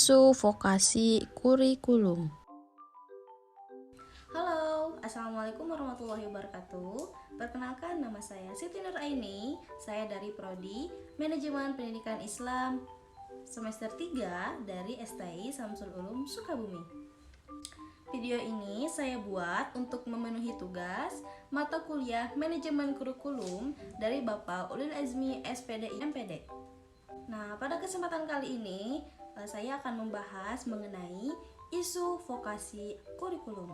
Isu vokasi kurikulum. Halo, Assalamualaikum warahmatullahi wabarakatuh. Perkenalkan, nama saya Siti Nuraini. Saya dari Prodi Manajemen Pendidikan Islam semester 3 dari STI Samsul Ulum Sukabumi. Video ini saya buat untuk memenuhi tugas mata kuliah Manajemen Kurikulum dari Bapak Ulil Azmi SPDI MPD. Nah, pada kesempatan kali ini saya akan membahas mengenai isu vokasi kurikulum.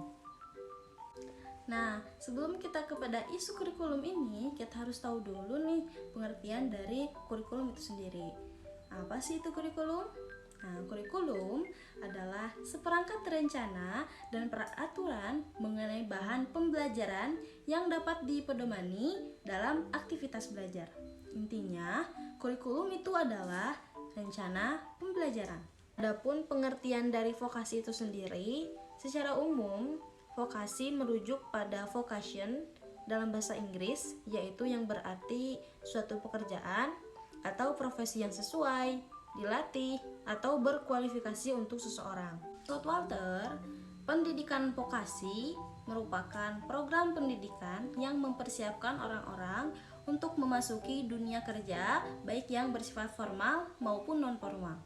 Nah, sebelum kita kepada isu kurikulum ini, kita harus tahu dulu nih pengertian dari kurikulum itu sendiri. Apa sih itu kurikulum? Nah, kurikulum adalah seperangkat rencana dan peraturan mengenai bahan pembelajaran yang dapat dipedomani dalam aktivitas belajar. Intinya, kurikulum itu adalah rencana pembelajaran. Adapun pengertian dari vokasi itu sendiri, secara umum, vokasi merujuk pada vocation dalam bahasa Inggris, yaitu yang berarti suatu pekerjaan atau profesi yang sesuai, dilatih, atau berkualifikasi untuk seseorang. Menurut Walter, pendidikan vokasi merupakan program pendidikan yang mempersiapkan orang-orang untuk memasuki dunia kerja, baik yang bersifat formal maupun non-formal.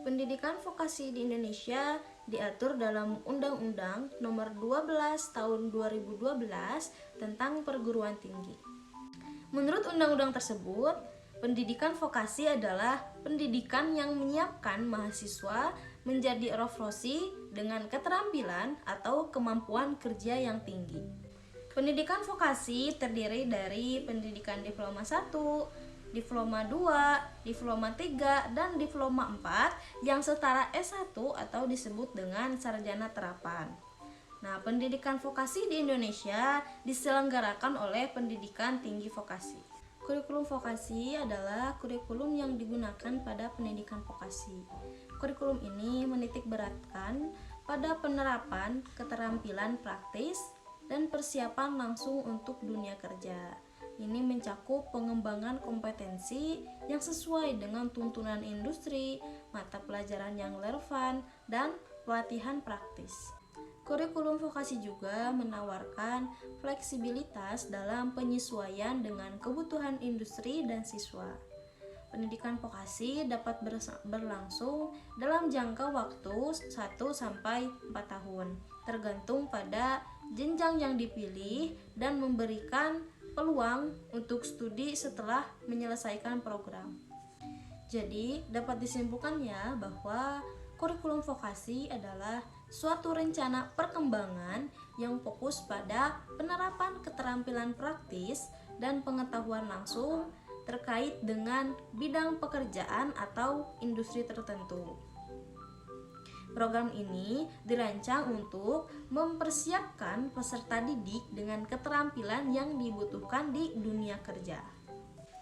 Pendidikan vokasi di Indonesia diatur dalam Undang-Undang Nomor 12 Tahun 2012 tentang perguruan tinggi. Menurut undang-undang tersebut, pendidikan vokasi adalah pendidikan yang menyiapkan mahasiswa menjadi profesi dengan keterampilan atau kemampuan kerja yang tinggi. Pendidikan vokasi terdiri dari pendidikan diploma 1, diploma 2, diploma 3, dan diploma 4 yang setara S1 atau disebut dengan sarjana terapan. Nah, pendidikan vokasi di Indonesia diselenggarakan oleh Pendidikan Tinggi Vokasi. Kurikulum vokasi adalah kurikulum yang digunakan pada pendidikan vokasi. Kurikulum ini menitik beratkan pada penerapan keterampilan praktis dan persiapan langsung untuk dunia kerja. Ini mencakup pengembangan kompetensi yang sesuai dengan tuntunan industri, mata pelajaran yang relevan, dan pelatihan praktis. Kurikulum vokasi juga menawarkan fleksibilitas dalam penyesuaian dengan kebutuhan industri dan siswa. Pendidikan vokasi dapat berlangsung dalam jangka waktu 1-4 tahun, tergantung pada jenjang yang dipilih dan memberikan peluang untuk studi setelah menyelesaikan program. Jadi, dapat disimpulkannya bahwa kurikulum vokasi adalah suatu rencana perkembangan yang fokus pada penerapan keterampilan praktis dan pengetahuan langsung terkait dengan bidang pekerjaan atau industri tertentu. Program ini dirancang untuk mempersiapkan peserta didik dengan keterampilan yang dibutuhkan di dunia kerja.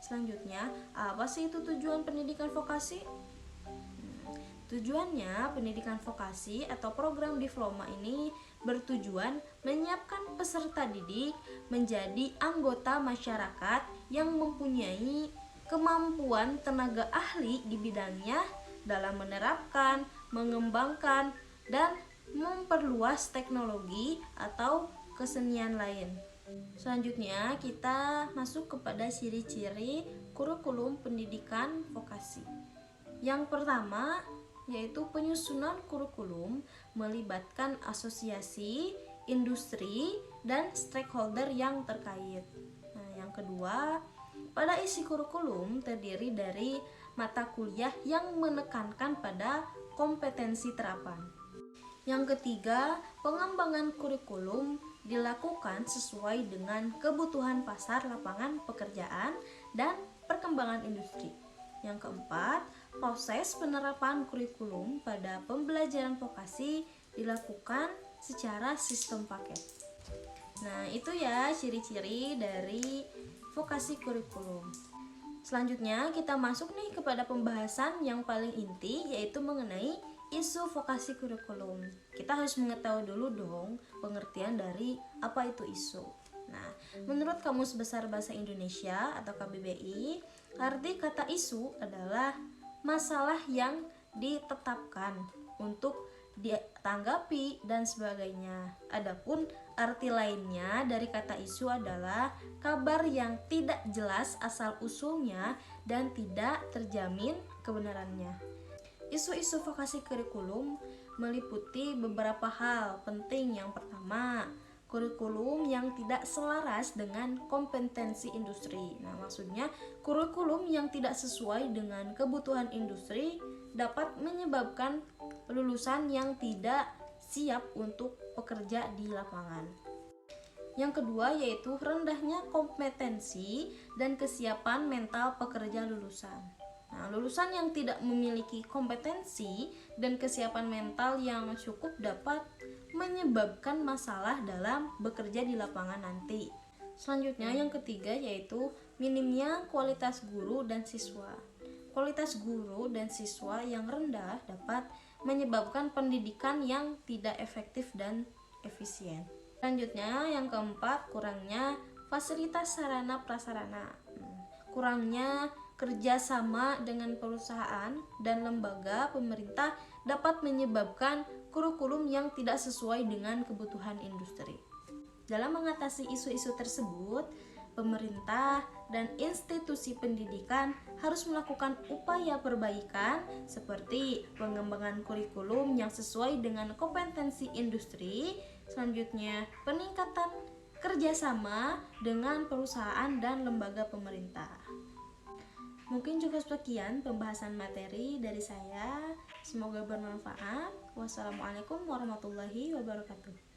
Selanjutnya, apa sih itu tujuan pendidikan vokasi? Tujuannya, pendidikan vokasi atau program diploma ini bertujuan menyiapkan peserta didik menjadi anggota masyarakat yang mempunyai kemampuan tenaga ahli di bidangnya dalam menerapkan, mengembangkan, dan memperluas teknologi atau kesenian lain. Selanjutnya, kita masuk kepada ciri-ciri kurikulum pendidikan vokasi. Yang pertama, yaitu penyusunan kurikulum melibatkan asosiasi, industri, dan stakeholder yang terkait. Nah, yang kedua, pada isi kurikulum terdiri dari mata kuliah yang menekankan pada kompetensi terapan. Yang ketiga, pengembangan kurikulum dilakukan sesuai dengan kebutuhan pasar lapangan pekerjaan dan perkembangan industri. Yang keempat, proses penerapan kurikulum pada pembelajaran vokasi dilakukan secara sistem paket. Nah, itu ya ciri-ciri dari vokasi kurikulum. Selanjutnya kita masuk nih kepada pembahasan yang paling inti, yaitu mengenai isu vokasi kurikulum. Kita harus mengetahui dulu dong pengertian dari apa itu isu. Nah, menurut Kamus Besar Bahasa Indonesia atau KBBI, arti kata isu adalah masalah yang ditetapkan untuk ditanggapi dan sebagainya. Adapun arti lainnya dari kata isu adalah kabar yang tidak jelas asal-usulnya dan tidak terjamin kebenarannya. Isu-isu vokasi kurikulum meliputi beberapa hal penting. Yang pertama, kurikulum yang tidak selaras dengan kompetensi industri. Nah, maksudnya kurikulum yang tidak sesuai dengan kebutuhan industri dapat menyebabkan lulusan yang tidak siap untuk bekerja di lapangan. Yang kedua yaitu rendahnya kompetensi dan kesiapan mental pekerja lulusan. Nah, lulusan yang tidak memiliki kompetensi dan kesiapan mental yang cukup dapat menyebabkan masalah dalam bekerja di lapangan nanti. Selanjutnya yang ketiga yaitu minimnya kualitas guru dan siswa. Kualitas guru dan siswa yang rendah dapat menyebabkan pendidikan yang tidak efektif dan efisien. Selanjutnya yang keempat, kurangnya fasilitas sarana prasarana. Kurangnya kerjasama dengan perusahaan dan lembaga pemerintah dapat menyebabkan kurikulum yang tidak sesuai dengan kebutuhan industri. Dalam mengatasi isu-isu tersebut, pemerintah dan institusi pendidikan harus melakukan upaya perbaikan seperti pengembangan kurikulum yang sesuai dengan kompetensi industri. Selanjutnya, peningkatan kerjasama dengan perusahaan dan lembaga pemerintah. Mungkin cukup sekian pembahasan materi dari saya. Semoga bermanfaat. Wassalamualaikum warahmatullahi wabarakatuh.